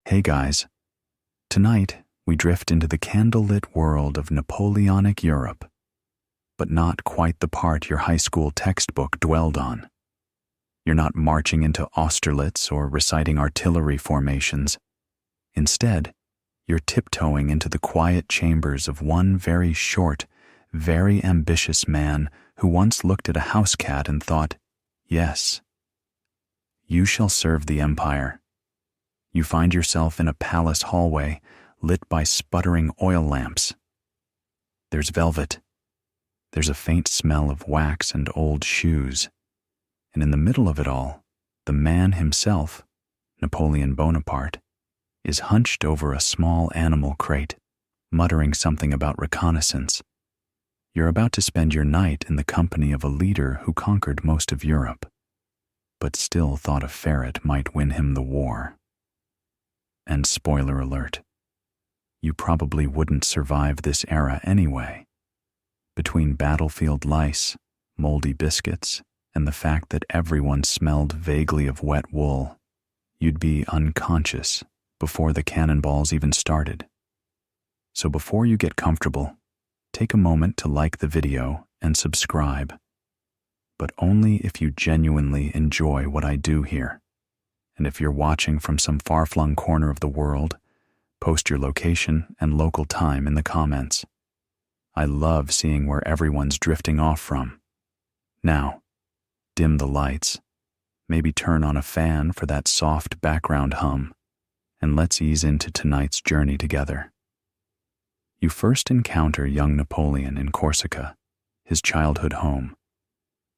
Hey guys, tonight we drift into the candlelit world of Napoleonic Europe, but not quite the part your high school textbook dwelled on. You're not marching into Austerlitz or reciting artillery formations. Instead, you're tiptoeing into the quiet chambers of one very short, very ambitious man who once looked at a house cat and thought, yes, you shall serve the empire. You find yourself in a palace hallway lit by sputtering oil lamps. There's velvet. There's a faint smell of wax and old shoes. And in the middle of it all, the man himself, Napoleon Bonaparte, is hunched over a small animal crate, muttering something about reconnaissance. You're about to spend your night in the company of a leader who conquered most of Europe, but still thought a ferret might win him the war. And spoiler alert, you probably wouldn't survive this era anyway. Between battlefield lice, moldy biscuits, and the fact that everyone smelled vaguely of wet wool, you'd be unconscious before the cannonballs even started. So before you get comfortable, take a moment to like the video and subscribe, but only if you genuinely enjoy what I do here. And if you're watching from some far-flung corner of the world, post your location and local time in the comments. I love seeing where everyone's drifting off from. Now, dim the lights, maybe turn on a fan for that soft background hum, and let's ease into tonight's journey together. You first encounter young Napoleon in Corsica, his childhood home,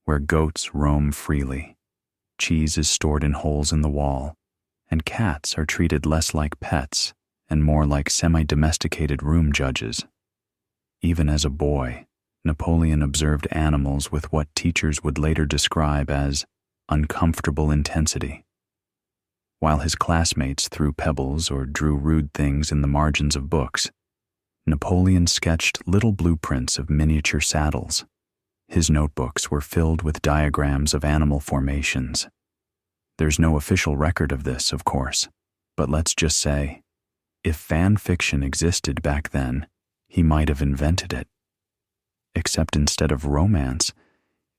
where goats roam freely. Cheese is stored in holes in the wall, and cats are treated less like pets and more like semi-domesticated room judges. Even as a boy, Napoleon observed animals with what teachers would later describe as uncomfortable intensity. While his classmates threw pebbles or drew rude things in the margins of books, Napoleon sketched little blueprints of miniature saddles. His notebooks were filled with diagrams of animal formations. There's no official record of this, of course, but let's just say, if fan fiction existed back then, he might have invented it. Except instead of romance,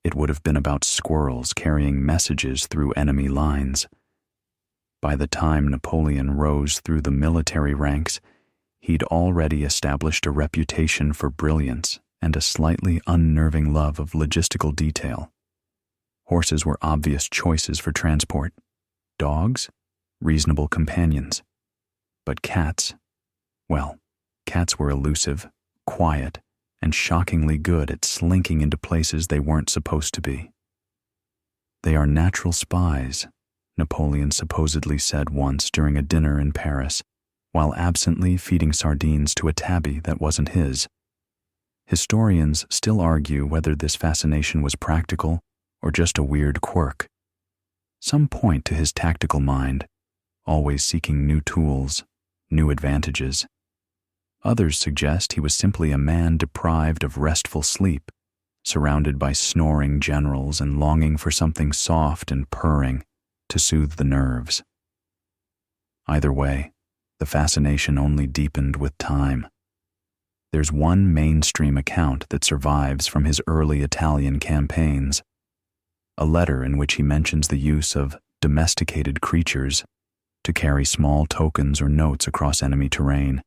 it would have been about squirrels carrying messages through enemy lines. By the time Napoleon rose through the military ranks, he'd already established a reputation for brilliance and a slightly unnerving love of logistical detail. Horses were obvious choices for transport. Dogs, reasonable companions. But cats, well, cats were elusive, quiet, and shockingly good at slinking into places they weren't supposed to be. They are natural spies, Napoleon supposedly said once during a dinner in Paris, while absently feeding sardines to a tabby that wasn't his. Historians still argue whether this fascination was practical or just a weird quirk. Some point to his tactical mind, always seeking new tools, new advantages. Others suggest he was simply a man deprived of restful sleep, surrounded by snoring generals and longing for something soft and purring to soothe the nerves. Either way, the fascination only deepened with time. There's one mainstream account that survives from his early Italian campaigns, a letter in which he mentions the use of domesticated creatures to carry small tokens or notes across enemy terrain.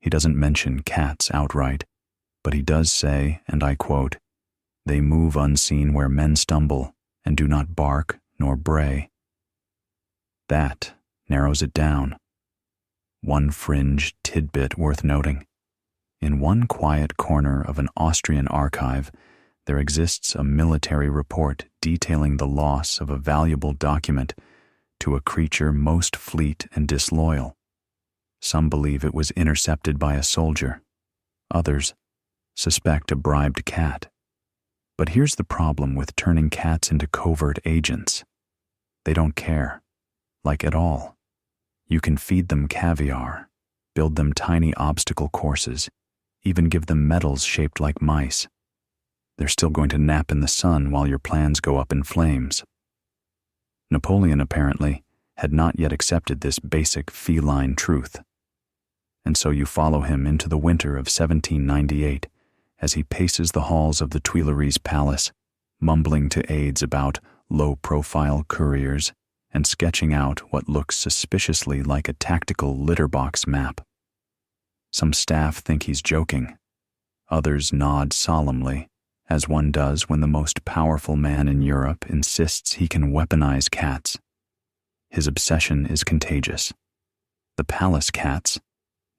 He doesn't mention cats outright, but he does say, and I quote, "They move unseen where men stumble, and do not bark nor bray." That narrows it down. One fringe tidbit worth noting. In one quiet corner of an Austrian archive, there exists a military report detailing the loss of a valuable document to a creature most fleet and disloyal. Some believe it was intercepted by a soldier. Others suspect a bribed cat. But here's the problem with turning cats into covert agents. They don't care, like at all. You can feed them caviar, build them tiny obstacle courses, even give them medals shaped like mice. They're still going to nap in the sun while your plans go up in flames. Napoleon, apparently, had not yet accepted this basic feline truth. And so you follow him into the winter of 1798 as he paces the halls of the Tuileries Palace, mumbling to aides about low-profile couriers and sketching out what looks suspiciously like a tactical litter box map. Some staff think he's joking. Others nod solemnly, as one does when the most powerful man in Europe insists he can weaponize cats. His obsession is contagious. The palace cats,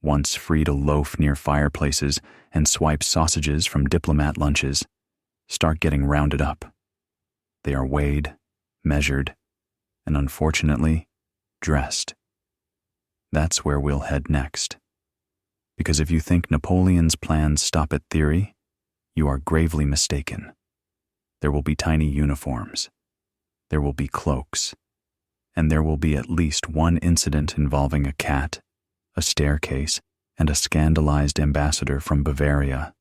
once free to loaf near fireplaces and swipe sausages from diplomat lunches, start getting rounded up. They are weighed, measured, and unfortunately, dressed. That's where we'll head next. Because if you think Napoleon's plans stop at theory, you are gravely mistaken. There will be tiny uniforms. There will be cloaks. And there will be at least one incident involving a cat, a staircase, and a scandalized ambassador from Bavaria.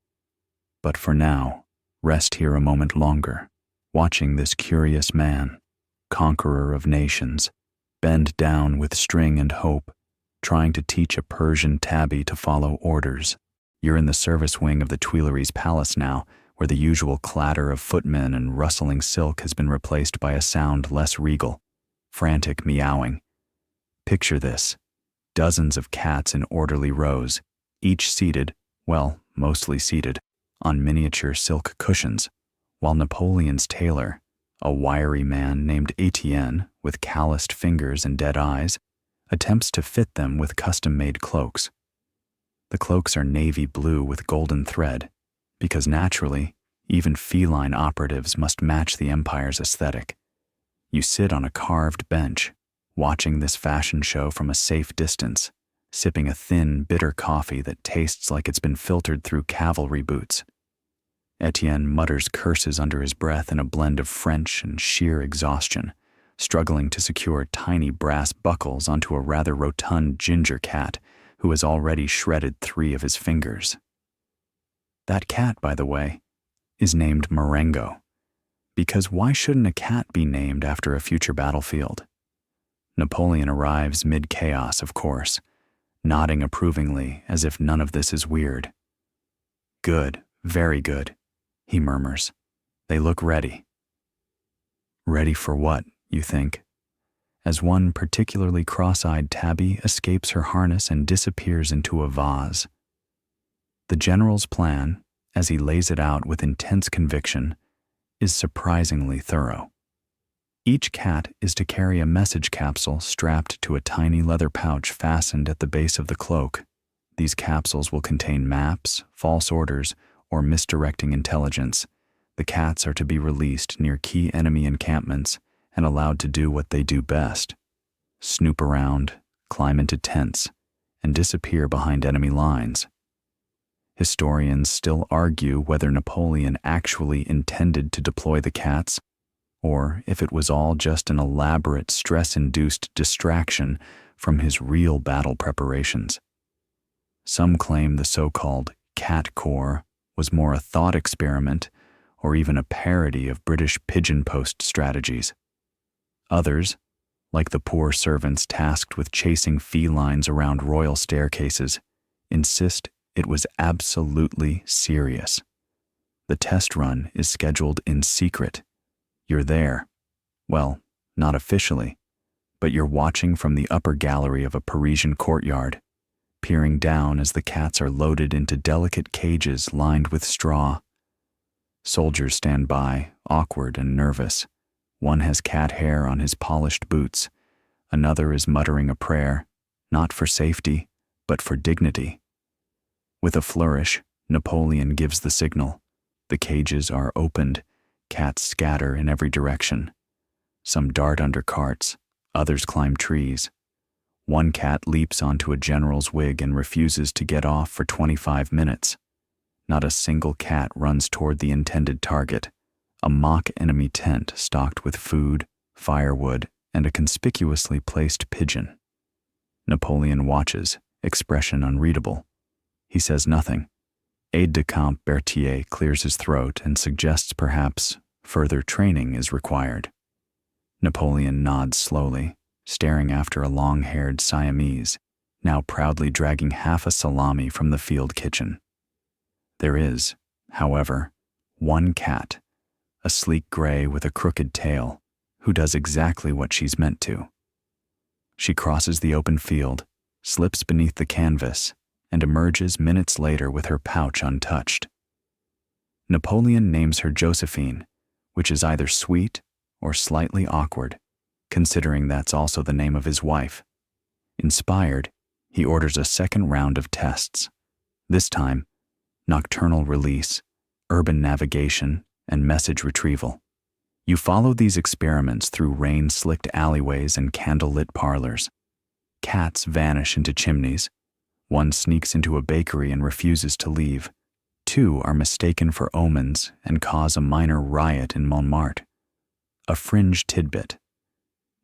But for now, rest here a moment longer, watching this curious man, conqueror of nations, bend down with string and hope, trying to teach a Persian tabby to follow orders. You're in the service wing of the Tuileries Palace now, where the usual clatter of footmen and rustling silk has been replaced by a sound less regal, frantic meowing. Picture this. Dozens of cats in orderly rows, each seated, well, mostly seated, on miniature silk cushions, while Napoleon's tailor, a wiry man named Etienne with calloused fingers and dead eyes, attempts to fit them with custom-made cloaks. The cloaks are navy blue with golden thread, because naturally, even feline operatives must match the empire's aesthetic. You sit on a carved bench, watching this fashion show from a safe distance, sipping a thin, bitter coffee that tastes like it's been filtered through cavalry boots. Etienne mutters curses under his breath in a blend of French and sheer exhaustion, struggling to secure tiny brass buckles onto a rather rotund ginger cat who has already shredded 3 of his fingers. That cat, by the way, is named Marengo, because why shouldn't a cat be named after a future battlefield? Napoleon arrives mid-chaos, of course, nodding approvingly as if none of this is weird. Good, very good, he murmurs. They look ready. Ready for what, you think? As one particularly cross-eyed tabby escapes her harness and disappears into a vase. The general's plan, as he lays it out with intense conviction, is surprisingly thorough. Each cat is to carry a message capsule strapped to a tiny leather pouch fastened at the base of the cloak. These capsules will contain maps, false orders, or misdirecting intelligence. The cats are to be released near key enemy encampments and allowed to do what they do best: snoop around, climb into tents, and disappear behind enemy lines. Historians still argue whether Napoleon actually intended to deploy the cats, or if it was all just an elaborate stress-induced distraction from his real battle preparations. Some claim the so-called Cat Corps was more a thought experiment or even a parody of British pigeon post strategies. Others, like the poor servants tasked with chasing felines around royal staircases, insist it was absolutely serious. The test run is scheduled in secret. You're there. Well, not officially, but you're watching from the upper gallery of a Parisian courtyard, peering down as the cats are loaded into delicate cages lined with straw. Soldiers stand by, awkward and nervous. One has cat hair on his polished boots. Another is muttering a prayer, not for safety, but for dignity. With a flourish, Napoleon gives the signal. The cages are opened. Cats scatter in every direction. Some dart under carts, others climb trees. One cat leaps onto a general's wig and refuses to get off for 25 minutes. Not a single cat runs toward the intended target, a mock enemy tent stocked with food, firewood, and a conspicuously placed pigeon. Napoleon watches, expression unreadable. He says nothing. Aide-de-camp Berthier clears his throat and suggests perhaps further training is required. Napoleon nods slowly, staring after a long-haired Siamese, now proudly dragging half a salami from the field kitchen. There is, however, one cat, a sleek gray with a crooked tail, who does exactly what she's meant to. She crosses the open field, slips beneath the canvas, and emerges minutes later with her pouch untouched. Napoleon names her Josephine, which is either sweet or slightly awkward, considering that's also the name of his wife. Inspired, he orders a second round of tests, this time nocturnal release, urban navigation, and message retrieval. You follow these experiments through rain-slicked alleyways and candle-lit parlors. Cats vanish into chimneys. One sneaks into a bakery and refuses to leave. 2 are mistaken for omens and cause a minor riot in Montmartre. A fringe tidbit.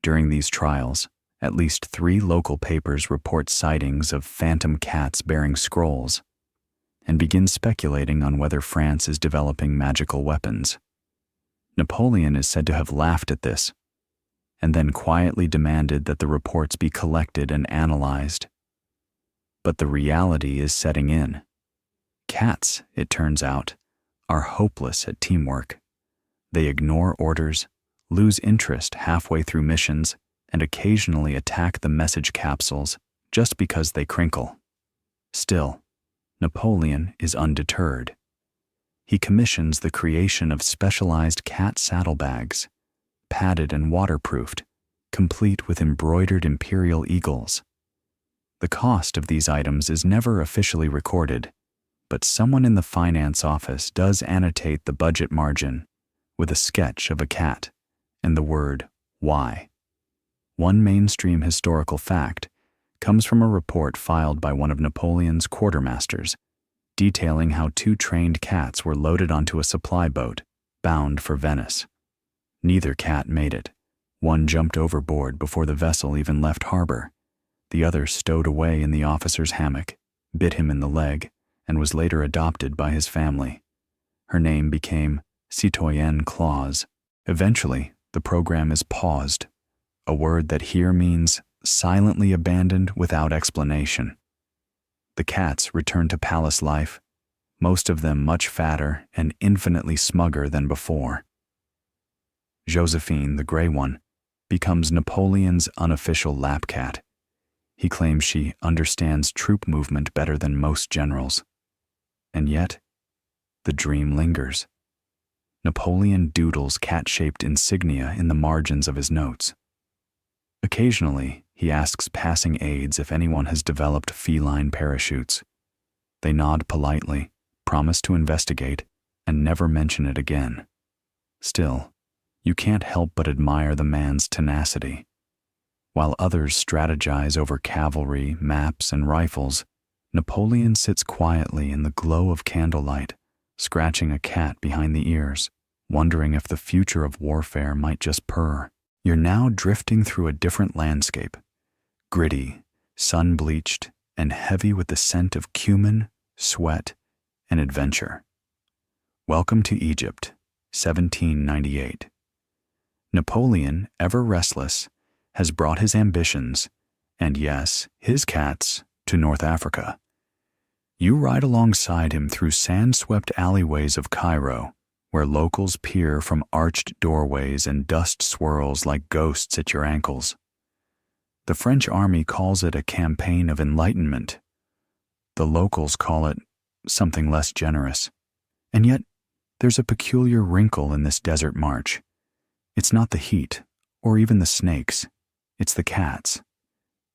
During these trials, at least 3 local papers report sightings of phantom cats bearing scrolls, and begin speculating on whether France is developing magical weapons. Napoleon is said to have laughed at this, and then quietly demanded that the reports be collected and analyzed. But the reality is setting in. Cats, it turns out, are hopeless at teamwork. They ignore orders, lose interest halfway through missions, and occasionally attack the message capsules just because they crinkle. Still, Napoleon is undeterred. He commissions the creation of specialized cat saddlebags, padded and waterproofed, complete with embroidered imperial eagles. The cost of these items is never officially recorded, but someone in the finance office does annotate the budget margin with a sketch of a cat and the word "why." One mainstream historical fact comes from a report filed by one of Napoleon's quartermasters, detailing how 2 trained cats were loaded onto a supply boat bound for Venice. Neither cat made it. One jumped overboard before the vessel even left harbor. The other stowed away in the officer's hammock, bit him in the leg, and was later adopted by his family. Her name became Citoyenne Claus. Eventually, the program is paused, a word that here means silently abandoned without explanation. The cats return to palace life, most of them much fatter and infinitely smugger than before. Josephine, the gray one, becomes Napoleon's unofficial lap cat. He claims she understands troop movement better than most generals. And yet, the dream lingers. Napoleon doodles cat-shaped insignia in the margins of his notes. Occasionally, he asks passing aides if anyone has developed feline parachutes. They nod politely, promise to investigate, and never mention it again. Still, you can't help but admire the man's tenacity. While others strategize over cavalry, maps, and rifles, Napoleon sits quietly in the glow of candlelight, scratching a cat behind the ears, wondering if the future of warfare might just purr. You're now drifting through a different landscape, gritty, sun-bleached, and heavy with the scent of cumin, sweat, and adventure. Welcome to Egypt, 1798. Napoleon, ever restless, has brought his ambitions, and yes, his cats, to North Africa. You ride alongside him through sand-swept alleyways of Cairo, where locals peer from arched doorways and dust swirls like ghosts at your ankles. The French army calls it a campaign of enlightenment. The locals call it something less generous. And yet, there's a peculiar wrinkle in this desert march. It's not the heat, or even the snakes. It's the cats.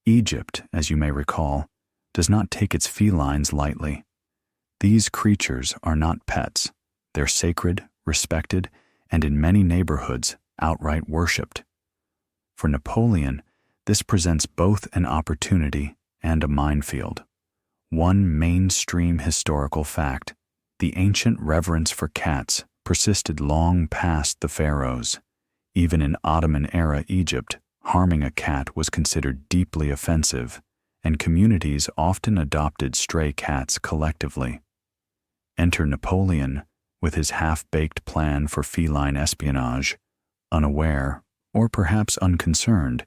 Egypt, as you may recall, does not take its felines lightly. These creatures are not pets. They're sacred, respected, and in many neighborhoods, outright worshipped. For Napoleon, this presents both an opportunity and a minefield. One mainstream historical fact: the ancient reverence for cats persisted long past the pharaohs. Even in Ottoman-era Egypt, harming a cat was considered deeply offensive, and communities often adopted stray cats collectively. Enter Napoleon with his half-baked plan for feline espionage, unaware, or perhaps unconcerned,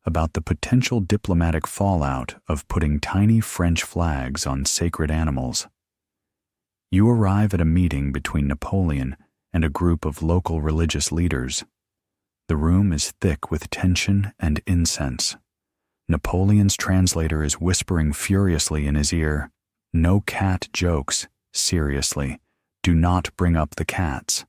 about the potential diplomatic fallout of putting tiny French flags on sacred animals. You arrive at a meeting between Napoleon and a group of local religious leaders. The room is thick with tension and incense. Napoleon's translator is whispering furiously in his ear, "No cat jokes, seriously. Do not bring up the cats."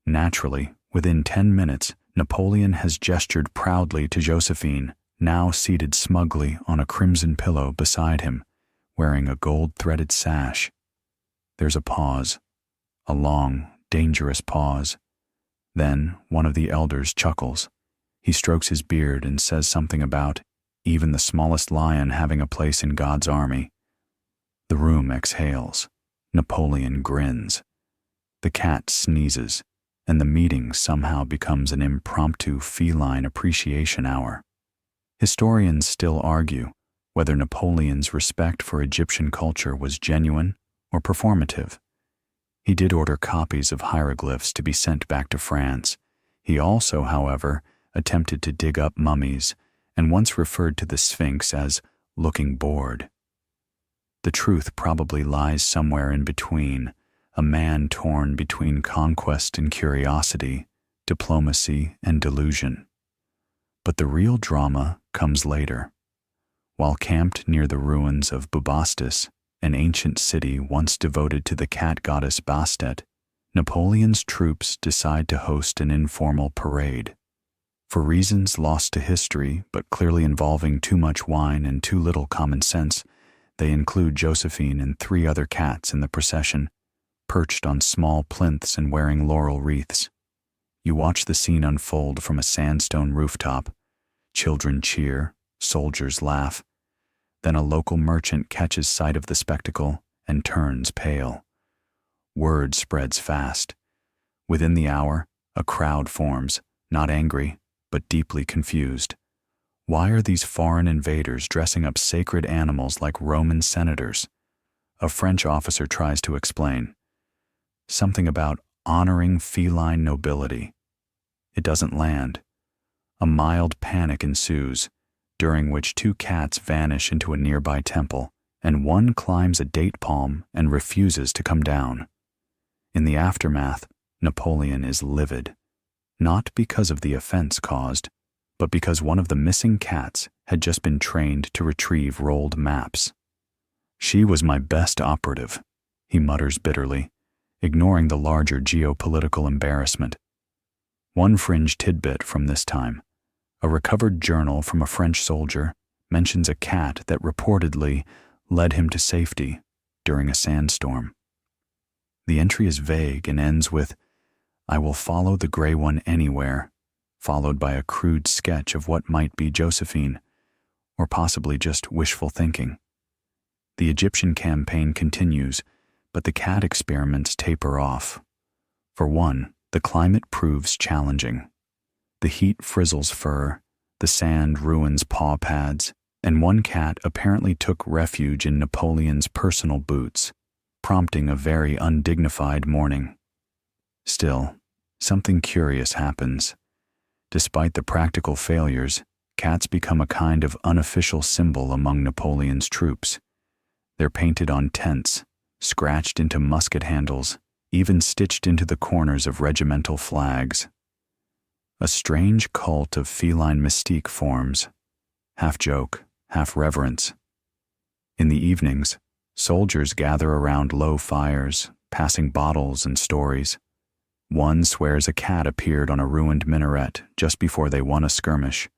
Naturally, within 10 minutes, Napoleon has gestured proudly to Josephine, now seated smugly on a crimson pillow beside him, wearing a gold-threaded sash. There's a pause, a long, dangerous pause. Then one of the elders chuckles. He strokes his beard and says something about even the smallest lion having a place in God's army. The room exhales. Napoleon grins. The cat sneezes, and the meeting somehow becomes an impromptu feline appreciation hour. Historians still argue whether Napoleon's respect for Egyptian culture was genuine or performative. He did order copies of hieroglyphs to be sent back to France. He also, however, attempted to dig up mummies and once referred to the Sphinx as looking bored. The truth probably lies somewhere in between, a man torn between conquest and curiosity, diplomacy and delusion. But the real drama comes later. While camped near the ruins of Bubastis, an ancient city once devoted to the cat goddess Bastet, Napoleon's troops decide to host an informal parade. For reasons lost to history but clearly involving too much wine and too little common sense, they include Josephine and 3 other cats in the procession, perched on small plinths and wearing laurel wreaths. You watch the scene unfold from a sandstone rooftop. Children cheer, soldiers laugh. Then a local merchant catches sight of the spectacle and turns pale. Word spreads fast. Within the hour, a crowd forms, not angry, but deeply confused. Why are these foreign invaders dressing up sacred animals like Roman senators? A French officer tries to explain. Something about honoring feline nobility. It doesn't land. A mild panic ensues, during which 2 cats vanish into a nearby temple, and one climbs a date palm and refuses to come down. In the aftermath, Napoleon is livid, not because of the offense caused, but because one of the missing cats had just been trained to retrieve rolled maps. "She was my best operative," he mutters bitterly, ignoring the larger geopolitical embarrassment. One fringe tidbit from this time. A recovered journal from a French soldier mentions a cat that reportedly led him to safety during a sandstorm. The entry is vague and ends with, "I will follow the gray one anywhere," followed by a crude sketch of what might be Josephine, or possibly just wishful thinking. The Egyptian campaign continues, but the cat experiments taper off. For one, the climate proves challenging. The heat frizzles fur, the sand ruins paw pads, and one cat apparently took refuge in Napoleon's personal boots, prompting a very undignified morning. Still, something curious happens. Despite the practical failures, cats become a kind of unofficial symbol among Napoleon's troops. They're painted on tents, scratched into musket handles, even stitched into the corners of regimental flags. A strange cult of feline mystique forms, half joke, half reverence. In the evenings, soldiers gather around low fires, passing bottles and stories. One swears a cat appeared on a ruined minaret just before they won a skirmish.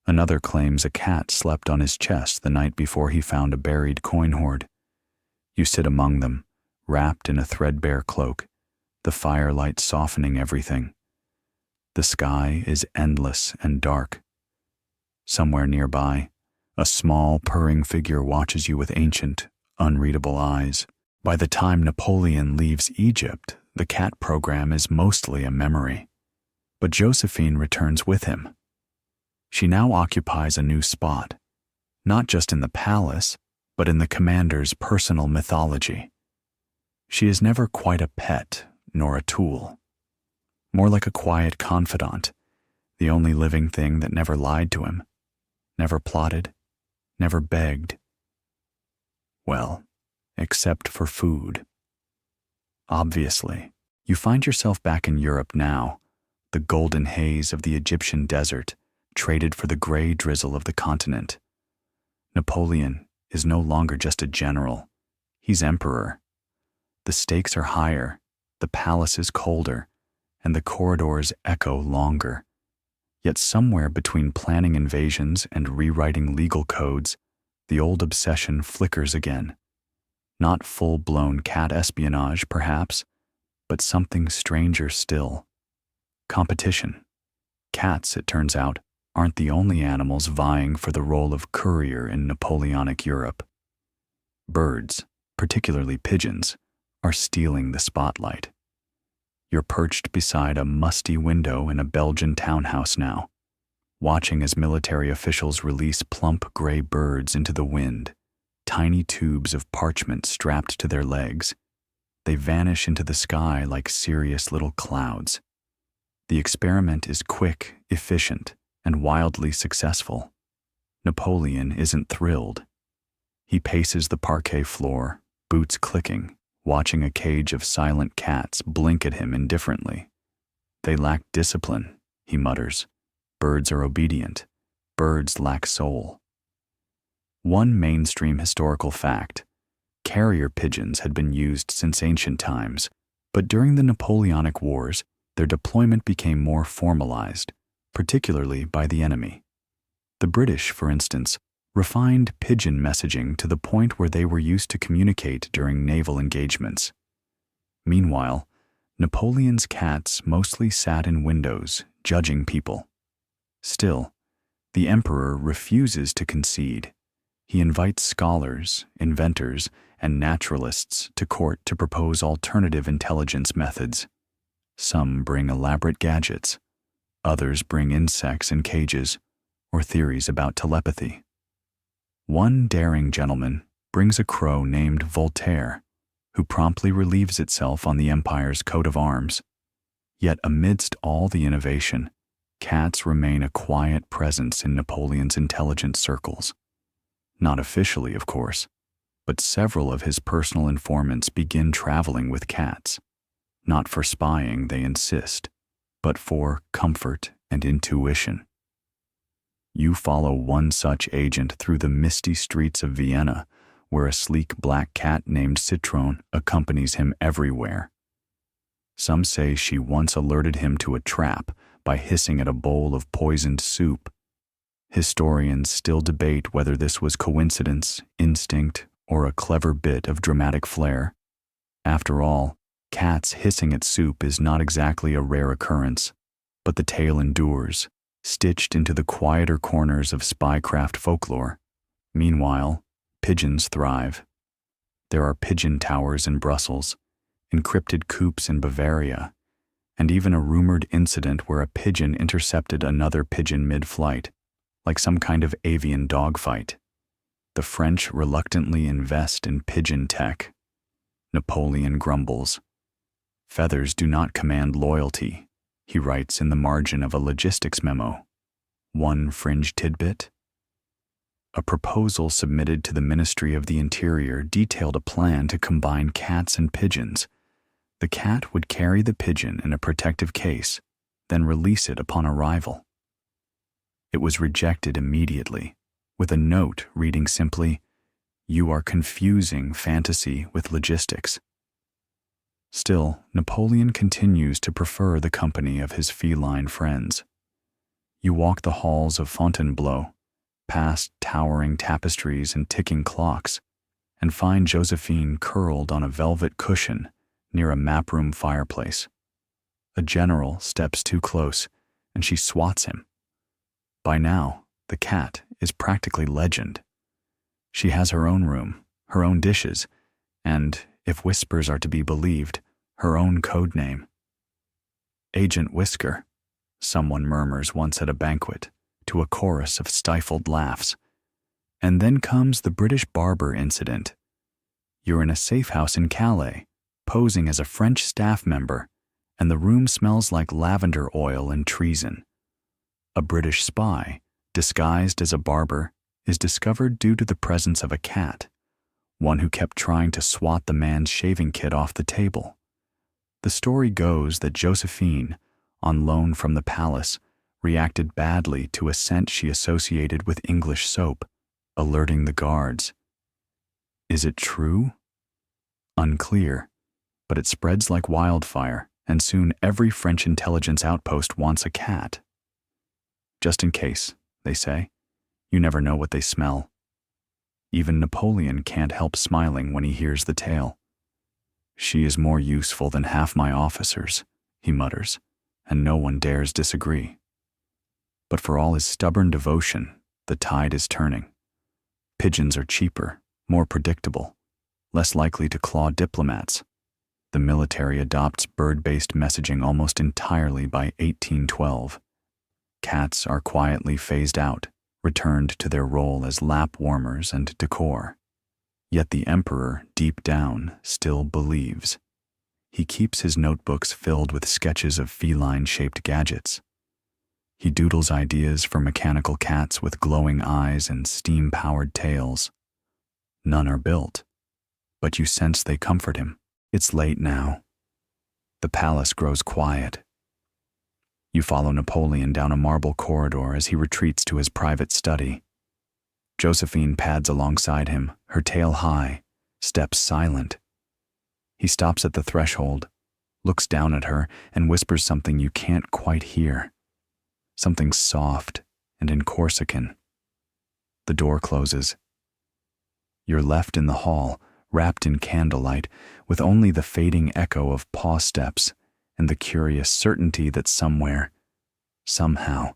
Another claims a cat slept on his chest the night before he found a buried coin hoard. You sit among them, wrapped in a threadbare cloak, the firelight softening everything. The sky is endless and dark. Somewhere nearby, a small, purring figure watches you with ancient, unreadable eyes. By the time Napoleon leaves Egypt, the cat program is mostly a memory. But Josephine returns with him. She now occupies a new spot, not just in the palace, but in the commander's personal mythology. She is never quite a pet nor a tool. More like a quiet confidant, the only living thing that never lied to him. Never plotted, never begged. Well, except for food. Obviously, you find yourself back in Europe now, the golden haze of the Egyptian desert traded for the gray drizzle of the continent. Napoleon is no longer just a general, he's emperor. The stakes are higher, the palace is colder, and the corridors echo longer. Yet somewhere between planning invasions and rewriting legal codes, the old obsession flickers again. Not full-blown cat espionage, perhaps, but something stranger still. Competition. Cats, it turns out, aren't the only animals vying for the role of courier in Napoleonic Europe. Birds, particularly pigeons, are stealing the spotlight. You're perched beside a musty window in a Belgian townhouse now, watching as military officials release plump gray birds into the wind, tiny tubes of parchment strapped to their legs. They vanish into the sky like serious little clouds. The experiment is quick, efficient, and wildly successful. Napoleon isn't thrilled. He paces the parquet floor, boots clicking, watching a cage of silent cats blink at him indifferently. They lack discipline, he mutters. Birds are obedient. Birds lack soul. One mainstream historical fact: carrier pigeons had been used since ancient times, but during the Napoleonic Wars, their deployment became more formalized, particularly by the enemy. The British, for instance, refined pigeon messaging to the point where they were used to communicate during naval engagements. Meanwhile, Napoleon's cats mostly sat in windows, judging people. Still, the emperor refuses to concede. He invites scholars, inventors, and naturalists to court to propose alternative intelligence methods. Some bring elaborate gadgets. Others bring insects in cages, or theories about telepathy. One daring gentleman brings a crow named Voltaire, who promptly relieves itself on the empire's coat of arms. Yet amidst all the innovation, cats remain a quiet presence in Napoleon's intelligence circles. Not officially, of course, but several of his personal informants begin traveling with cats. Not for spying, they insist, but for comfort and intuition. You follow one such agent through the misty streets of Vienna, where a sleek black cat named Citron accompanies him everywhere. Some say she once alerted him to a trap by hissing at a bowl of poisoned soup. Historians still debate whether this was coincidence, instinct, or a clever bit of dramatic flair. After all, cats hissing at soup is not exactly a rare occurrence, but the tale endures, stitched into the quieter corners of spycraft folklore. Meanwhile, pigeons thrive. There are pigeon towers in Brussels, encrypted coops in Bavaria, and even a rumored incident where a pigeon intercepted another pigeon mid-flight, like some kind of avian dogfight. The French reluctantly invest in pigeon tech. Napoleon grumbles. Feathers do not command loyalty, he writes in the margin of a logistics memo. One fringe tidbit? A proposal submitted to the Ministry of the Interior detailed a plan to combine cats and pigeons. The cat would carry the pigeon in a protective case, then release it upon arrival. It was rejected immediately, with a note reading simply, "You are confusing fantasy with logistics." Still, Napoleon continues to prefer the company of his feline friends. You walk the halls of Fontainebleau, past towering tapestries and ticking clocks, and find Josephine curled on a velvet cushion near a map-room fireplace. A general steps too close, and she swats him. By now, the cat is practically legend. She has her own room, her own dishes, and, if whispers are to be believed, her own code name. Agent Whisker, someone murmurs once at a banquet, to a chorus of stifled laughs. And then comes the British barber incident. You're in a safe house in Calais, posing as a French staff member, and the room smells like lavender oil and treason. A British spy, disguised as a barber, is discovered due to the presence of a cat, one who kept trying to swat the man's shaving kit off the table. The story goes that Josephine, on loan from the palace, reacted badly to a scent she associated with English soap, alerting the guards. Is it true? Unclear, but it spreads like wildfire, and soon every French intelligence outpost wants a cat. Just in case, they say. You never know what they smell. Even Napoleon can't help smiling when he hears the tale. She is more useful than half my officers, he mutters, and no one dares disagree. But for all his stubborn devotion, the tide is turning. Pigeons are cheaper, more predictable, less likely to claw diplomats. The military adopts bird-based messaging almost entirely by 1812. Cats are quietly phased out, returned to their role as lap warmers and decor. Yet the emperor, deep down, still believes. He keeps his notebooks filled with sketches of feline-shaped gadgets. He doodles ideas for mechanical cats with glowing eyes and steam-powered tails. None are built, but you sense they comfort him. It's late now. The palace grows quiet. You follow Napoleon down a marble corridor as he retreats to his private study. Josephine pads alongside him, her tail high, steps silent. He stops at the threshold, looks down at her, and whispers something you can't quite hear. Something soft and in Corsican. The door closes. You're left in the hall, wrapped in candlelight, with only the fading echo of paw steps and the curious certainty that somewhere, somehow,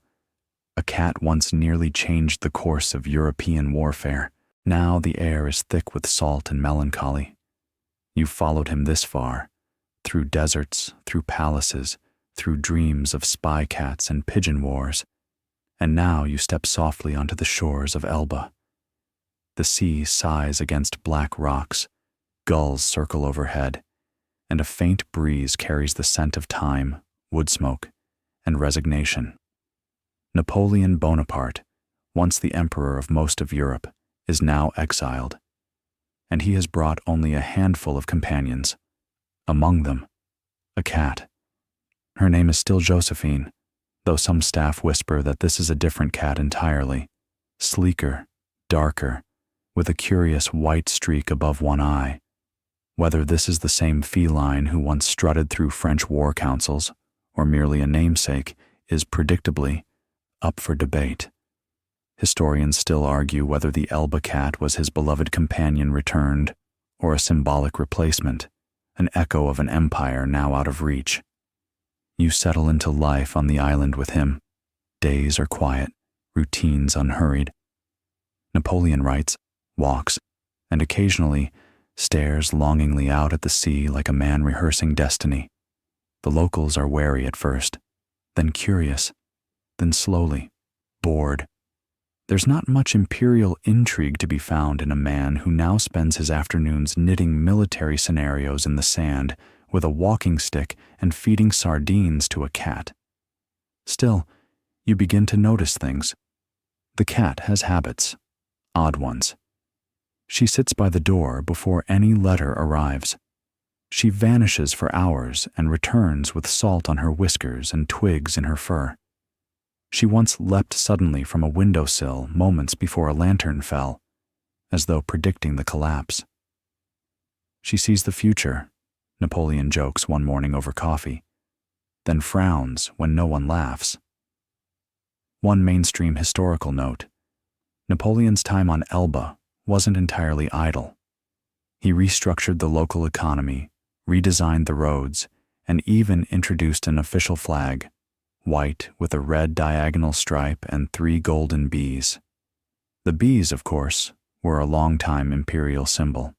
a cat once nearly changed the course of European warfare. Now the air is thick with salt and melancholy. You've followed him this far, through deserts, through palaces, through dreams of spy cats and pigeon wars, and now you step softly onto the shores of Elba. The sea sighs against black rocks, gulls circle overhead, and a faint breeze carries the scent of thyme, wood smoke, and resignation. Napoleon Bonaparte, once the emperor of most of Europe, is now exiled, and he has brought only a handful of companions. Among them, a cat. Her name is still Josephine, though some staff whisper that this is a different cat entirely, sleeker, darker, with a curious white streak above one eye. Whether this is the same feline who once strutted through French war councils, or merely a namesake, is predictably up for debate. Historians still argue whether the Elba cat was his beloved companion returned, or a symbolic replacement, an echo of an empire now out of reach. You settle into life on the island with him. Days are quiet, routines unhurried. Napoleon writes, walks, and occasionally stares longingly out at the sea like a man rehearsing destiny. The locals are wary at first, then curious, then slowly, bored. There's not much imperial intrigue to be found in a man who now spends his afternoons knitting military scenarios in the sand with a walking stick and feeding sardines to a cat. Still, you begin to notice things. The cat has habits, odd ones. She sits by the door before any letter arrives. She vanishes for hours and returns with salt on her whiskers and twigs in her fur. She once leapt suddenly from a windowsill moments before a lantern fell, as though predicting the collapse. She sees the future, Napoleon jokes one morning over coffee, then frowns when no one laughs. One mainstream historical note: Napoleon's time on Elba wasn't entirely idle. He restructured the local economy, redesigned the roads, and even introduced an official flag, white with a red diagonal stripe and 3 golden bees. The bees, of course, were a long-time imperial symbol.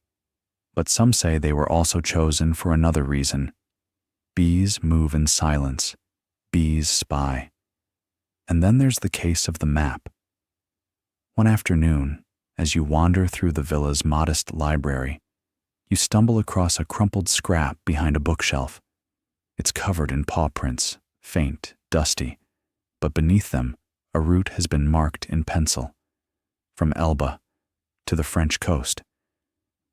But some say they were also chosen for another reason. Bees move in silence. Bees spy. And then there's the case of the map. One afternoon, as you wander through the villa's modest library, you stumble across a crumpled scrap behind a bookshelf. It's covered in paw prints, faint, dusty, but beneath them, A route has been marked in pencil, from Elba to the French coast.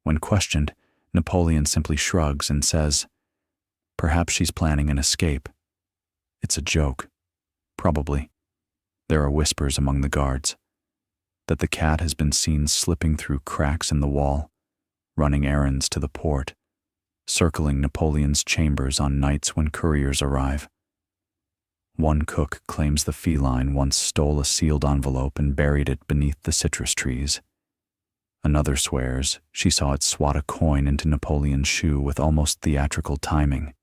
When questioned, Napoleon simply shrugs and says, "Perhaps she's planning an escape. It's a joke. Probably." There are whispers among the guards that the cat has been seen slipping through cracks in the wall, running errands to the port, circling Napoleon's chambers on nights when couriers arrive. One cook claims the feline once stole a sealed envelope and buried it beneath the citrus trees. Another swears she saw it swat a coin into Napoleon's shoe with almost theatrical timing.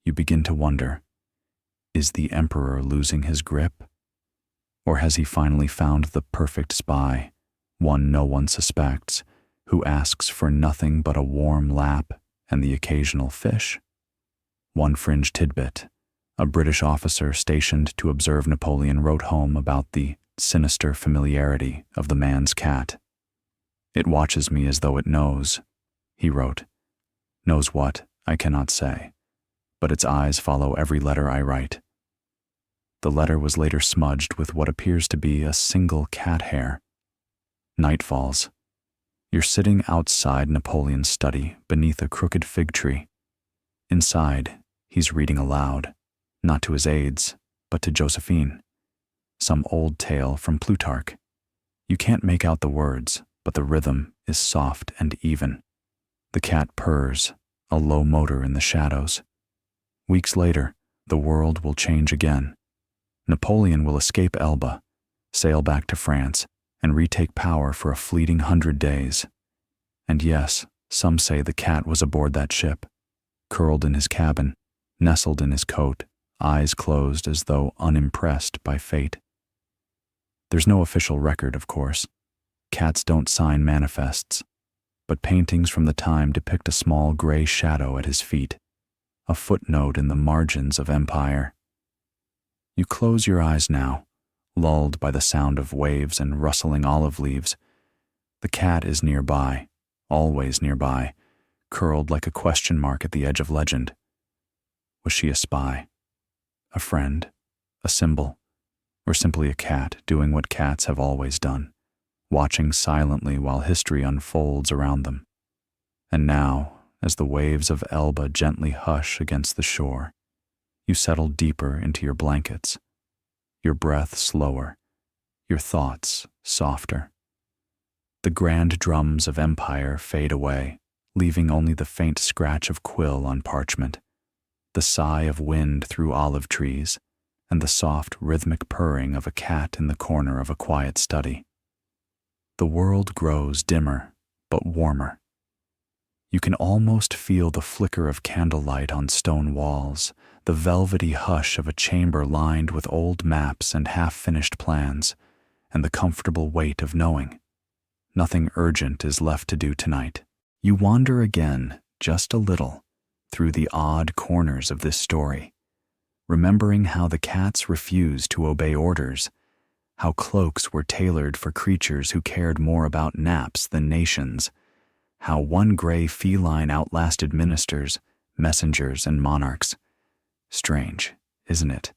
You begin to wonder, is the emperor losing his grip? Or has he finally found the perfect spy, one no one suspects, who asks for nothing but a warm lap and the occasional fish? One fringe tidbit: a British officer stationed to observe Napoleon wrote home about the sinister familiarity of the man's cat. "It watches me as though it knows," he wrote. "Knows what, I cannot say, but its eyes follow every letter I write." The letter was later smudged with what appears to be a single cat hair. Night falls. You're sitting outside Napoleon's study beneath a crooked fig tree. Inside, he's reading aloud, not to his aides, but to Josephine, some old tale from Plutarch. You can't make out the words, but the rhythm is soft and even. The cat purrs, a low motor in the shadows. Weeks later, the world will change again. Napoleon will escape Elba, sail back to France, and retake power for a fleeting 100 days. And yes, some say the cat was aboard that ship, curled in his cabin, nestled in his coat, eyes closed as though unimpressed by fate. There's no official record, of course. Cats don't sign manifests, but paintings from the time depict a small gray shadow at his feet, a footnote in the margins of empire. You close your eyes now, lulled by the sound of waves and rustling olive leaves. The cat is nearby, always nearby, curled like a question mark at the edge of legend. Was she a spy? A friend? A symbol? Or simply a cat doing what cats have always done, watching silently while history unfolds around them? And now, as the waves of Elba gently hush against the shore, you settle deeper into your blankets, your breath slower, your thoughts softer. The grand drums of empire fade away, leaving only the faint scratch of quill on parchment, the sigh of wind through olive trees, and the soft rhythmic purring of a cat in the corner of a quiet study. The world grows dimmer, but warmer. You can almost feel the flicker of candlelight on stone walls, the velvety hush of a chamber lined with old maps and half-finished plans, and the comfortable weight of knowing nothing urgent is left to do tonight. You wander again, just a little, through the odd corners of this story, remembering how the cats refused to obey orders, how cloaks were tailored for creatures who cared more about naps than nations, how one gray feline outlasted ministers, messengers, and monarchs. Strange, isn't it?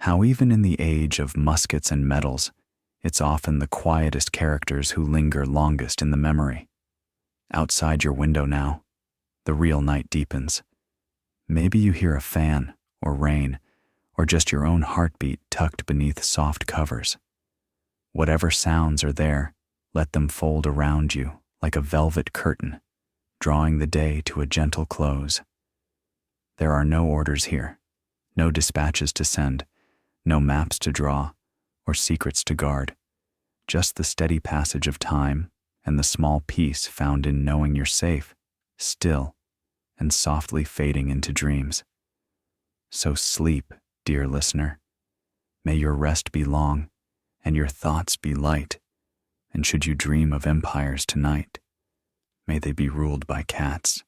How even in the age of muskets and medals, it's often the quietest characters who linger longest in the memory. Outside your window now, the real night deepens. Maybe you hear a fan, or rain, or just your own heartbeat tucked beneath soft covers. Whatever sounds are there, let them fold around you like a velvet curtain, drawing the day to a gentle close. There are no orders here, no dispatches to send, no maps to draw, or secrets to guard, just the steady passage of time and the small peace found in knowing you're safe, still, and softly fading into dreams. So sleep, dear listener. May your rest be long, and your thoughts be light, and should you dream of empires tonight, may they be ruled by cats.